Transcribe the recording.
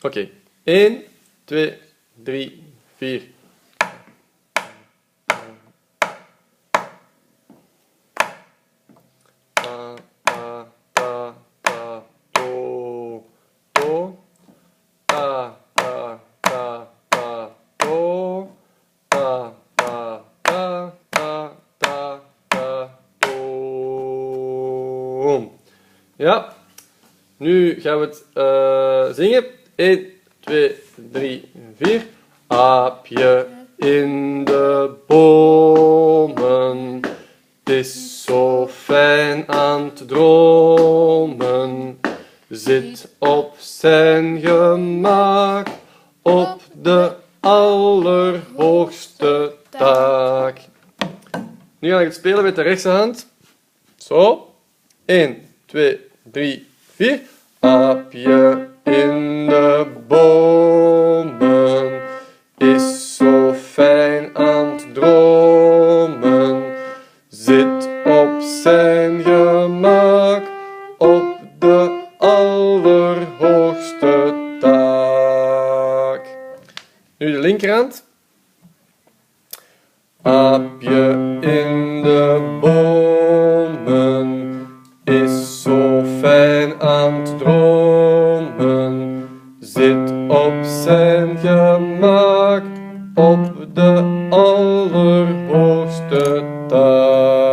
Oké. 1, 2, 3, 4. Ta, ta, ta, ta, do, do. Ta, ta, ta, ta, do. Ta, ta, ta, ta, ta, ta, do. Ja. Nu gaan we het zingen. 1, 2, 3, 4. Aapje in de bomen. Het is zo fijn aan het dromen. Zit op zijn gemak. Op de allerhoogste taak. Nu ga ik het spelen met de rechtse hand. Zo. 1, 2, 3, 4. Aapje in de bomen is zo fijn aan het dromen. Zit op zijn gemak op de allerhoogste taak. Nu de linkerhand. Aapje in de bomen is zo fijn aan het dromen. Zit op zijn gemak op de allerhoogste taak.